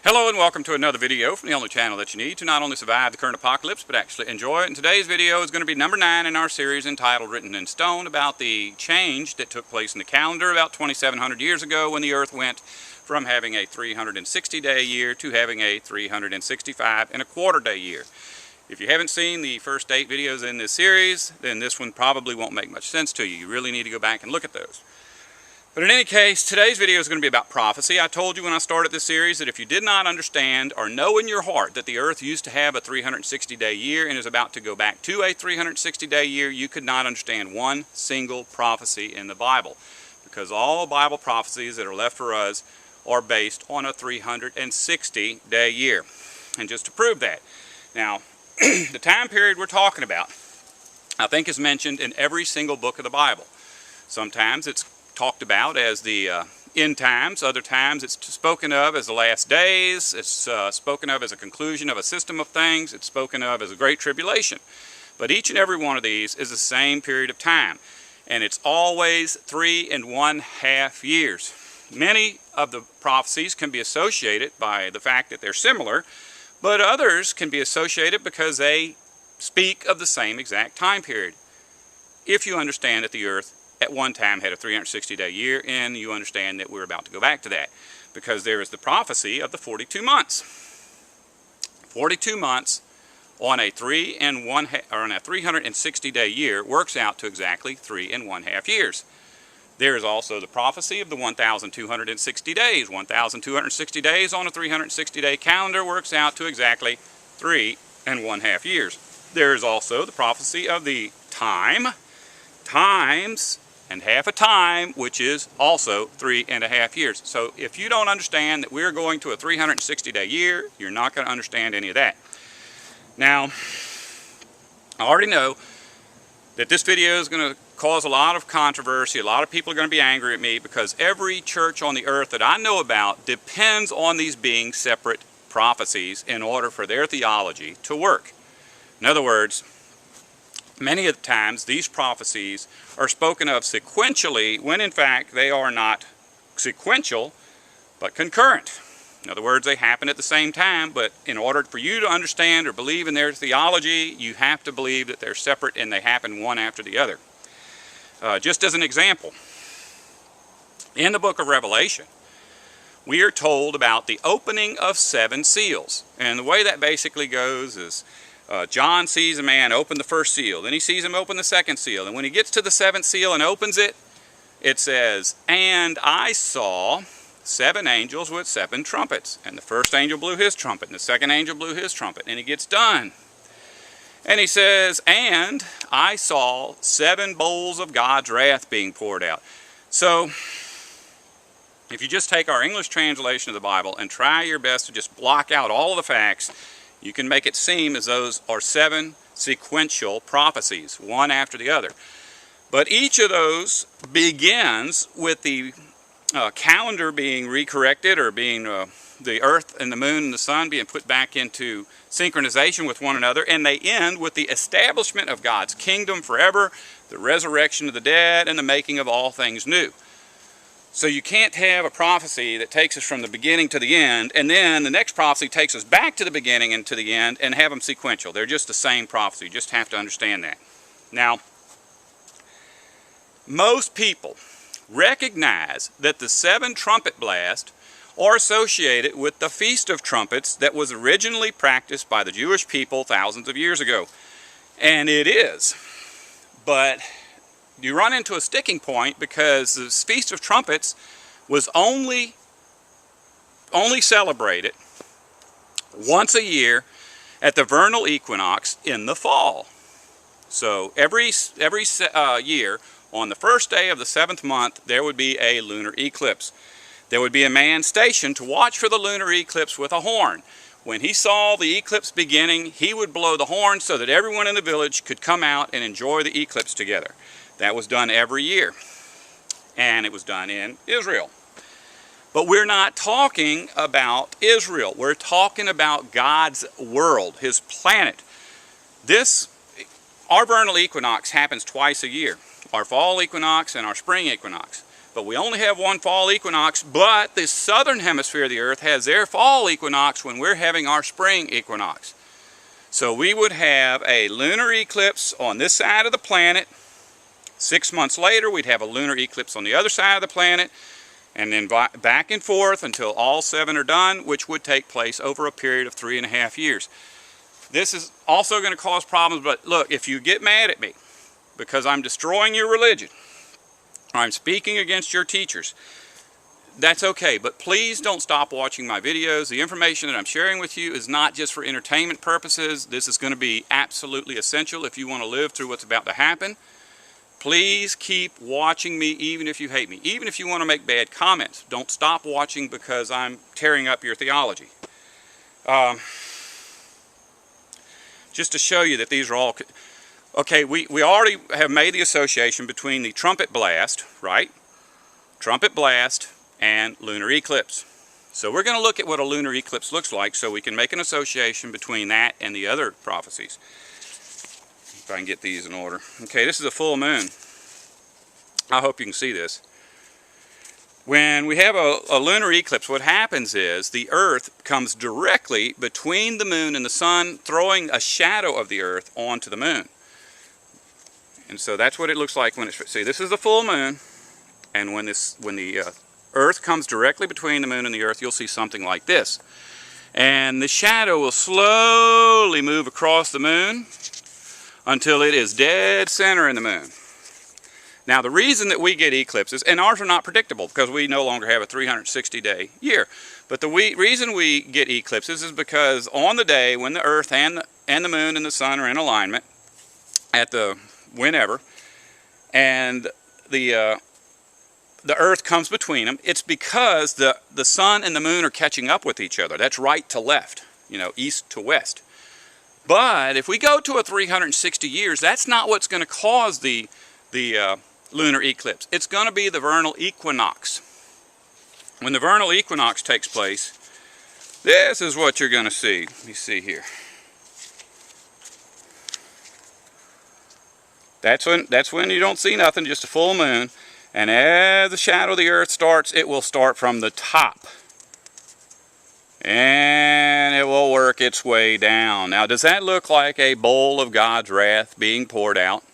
Hello and welcome to another video from the only channel that you need to not only survive the current apocalypse but actually enjoy it. And today's video is going to be number 9 in our series entitled Written in Stone, about the change that took place in the calendar about 2,700 years ago when the earth went from having a 360-day year to having a 365.25-day year. If you haven't seen the first 8 videos in this series, then this one probably won't make much sense to you. You really need to go back and look at those. But in any case, today's video is going to be about prophecy. I told you when I started this series that if you did not understand or know in your heart that the earth used to have a 360-day year and is about to go back to a 360-day year, you could not understand one single prophecy in the Bible. Because all Bible prophecies that are left for us are based on a 360-day year. And just to prove that, now, the time period we're talking about, I think, is mentioned in every single book of the Bible. Sometimes it's talked about as the end times, other times it's spoken of as the last days, it's spoken of as a conclusion of a system of things, it's spoken of as a great tribulation. But each and every one of these is the same period of time, and it's always 3.5 years. Many of the prophecies can be associated by the fact that they're similar, but others can be associated because they speak of the same exact time period. If you understand that the earth at one time had a 360-day year, and you understand that we're about to go back to that, because there is the prophecy of the 42 months. 42 months on a 360-day year works out to exactly 3.5 years. There is also the prophecy of the 1,260 days. 1,260 days on a 360-day calendar works out to exactly 3.5 years. There is also the prophecy of the times and half a time, which is also 3.5 years. So if you don't understand that we're going to a 360-day year, you're not going to understand any of that. Now, I already know that this video is going to cause a lot of controversy. A lot of people are going to be angry at me because every church on the earth that I know about depends on these being separate prophecies in order for their theology to work. In other words, many of the times these prophecies are spoken of sequentially when in fact they are not sequential but concurrent. In other words, they happen at the same time, but in order for you to understand or believe in their theology, you have to believe that they're separate and they happen one after the other. Just as an example, in the book of Revelation, we are told about the opening of 7 seals. And the way that basically goes is John sees a man open the first seal, then he sees him open the second seal, and when he gets to the 7th seal and opens it, it says, "And I saw 7 angels with 7 trumpets, and the first angel blew his trumpet, and the second angel blew his trumpet," and he gets done. And he says, "And I saw 7 bowls of God's wrath being poured out." So, if you just take our English translation of the Bible and try your best to just block out all of the facts, you can make it seem as those are 7 sequential prophecies, one after the other. But each of those begins with the calendar being recorrected, or being the earth and the moon and the sun being put back into synchronization with one another, and they end with the establishment of God's kingdom forever, the resurrection of the dead, and the making of all things new. So you can't have a prophecy that takes us from the beginning to the end, and then the next prophecy takes us back to the beginning and to the end, and have them sequential. They're just the same prophecy. You just have to understand that. Now, most people recognize that the 7 trumpet blasts are associated with the Feast of Trumpets that was originally practiced by the Jewish people thousands of years ago. And it is. But you run into a sticking point because the Feast of Trumpets was only celebrated once a year at the vernal equinox in the fall. So every year, on the first day of the 7th month, there would be a lunar eclipse. There would be a man stationed to watch for the lunar eclipse with a horn. When he saw the eclipse beginning, he would blow the horn so that everyone in the village could come out and enjoy the eclipse together. That was done every year, and it was done in Israel. But we're not talking about Israel. We're talking about God's world, His planet. Our vernal equinox happens twice a year, our fall equinox and our spring equinox. but we only have one fall equinox, but the southern hemisphere of the Earth has their fall equinox when we're having our spring equinox. So we would have a lunar eclipse on this side of the planet. 6 months later, we'd have a lunar eclipse on the other side of the planet, and then back and forth until all 7 are done, which would take place over a period of 3.5 years. This is also going to cause problems, but look, if you get mad at me because I'm destroying your religion, or I'm speaking against your teachers, that's okay, but please don't stop watching my videos. The information that I'm sharing with you is not just for entertainment purposes. This is going to be absolutely essential if you want to live through what's about to happen. Please keep watching me even if you hate me. Even if you want to make bad comments, don't stop watching because I'm tearing up your theology. Just to show you that these are all... Okay, we already have made the association between the trumpet blast, right? Trumpet blast and lunar eclipse. So we're going to look at what a lunar eclipse looks like so we can make an association between that and the other prophecies. If I can get these in order. Okay, this is a full moon. I hope you can see this. When we have a lunar eclipse, what happens is the Earth comes directly between the moon and the sun, throwing a shadow of the Earth onto the moon. And so that's what it looks like when it's... See, this is the full moon, and when the Earth comes directly between the moon and the Earth, you'll see something like this. And the shadow will slowly move across the moon until it is dead center in the moon. Now, the reason that we get eclipses, and ours are not predictable because we no longer have a 360-day year, but the reason we get eclipses is because on the day when the Earth and the moon and the sun are in alignment, at the whenever, and the Earth comes between them, it's because the sun and the moon are catching up with each other. That's right to left, you know, east to west. But if we go to a 360 years, that's not what's going to cause the lunar eclipse. It's going to be the vernal equinox. When the vernal equinox takes place, this is what you're going to see. Let me see here. That's when you don't see nothing, just a full moon. And as the shadow of the Earth starts, it will start from the top. And it will work its way down. Now, does that look like a bowl of God's wrath being poured out?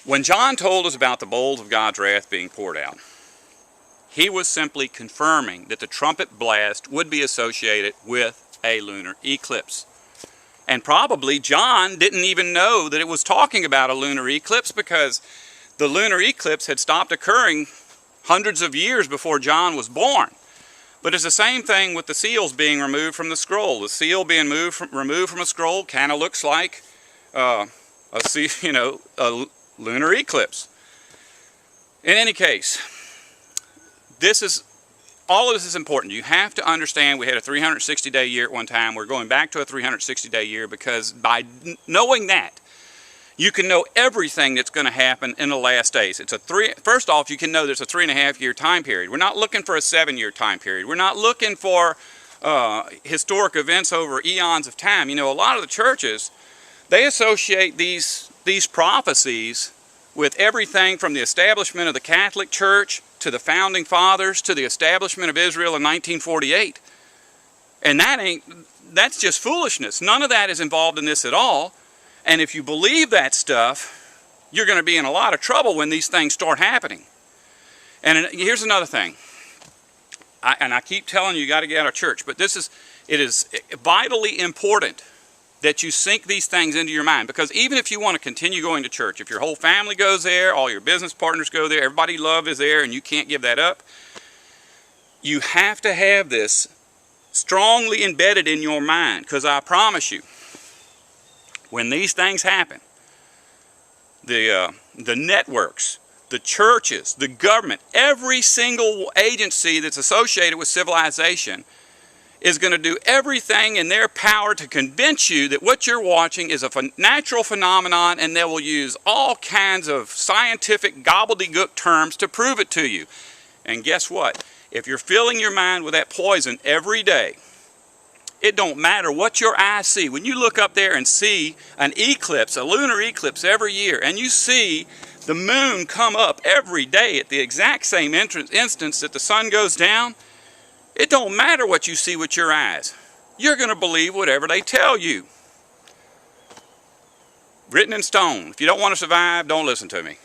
When John told us about the bowls of God's wrath being poured out, he was simply confirming that the trumpet blast would be associated with a lunar eclipse. And probably John didn't even know that it was talking about a lunar eclipse because the lunar eclipse had stopped occurring hundreds of years before John was born. But it's the same thing with the seals being removed from the scroll. The seal being removed from a scroll kind of looks like a lunar eclipse. In any case, all of this is important. You have to understand we had a 360-day year at one time. We're going back to a 360-day year because by knowing that, you can know everything that's going to happen in the last days. First off, you can know there's a 3.5-year time period. We're not looking for a 7-year time period. We're not looking for historic events over eons of time. You know, a lot of the churches, they associate these prophecies with everything from the establishment of the Catholic Church to the Founding Fathers to the establishment of Israel in 1948. And that's just foolishness. None of that is involved in this at all. And if you believe that stuff, you're going to be in a lot of trouble when these things start happening. And here's another thing. I keep telling you, you got to get out of church, but it is vitally important that you sink these things into your mind. Because even if you want to continue going to church, if your whole family goes there, all your business partners go there, everybody you love is there, and you can't give that up, you have to have this strongly embedded in your mind. Because I promise you, when these things happen, the networks, the churches, the government, every single agency that's associated with civilization is going to do everything in their power to convince you that what you're watching is a natural phenomenon, and they will use all kinds of scientific gobbledygook terms to prove it to you. And guess what? If you're filling your mind with that poison every day, it don't matter what your eyes see. When you look up there and see an eclipse, a lunar eclipse every year, and you see the moon come up every day at the exact same instance that the sun goes down, it don't matter what you see with your eyes. You're going to believe whatever they tell you. Written in stone. If you don't want to survive, don't listen to me.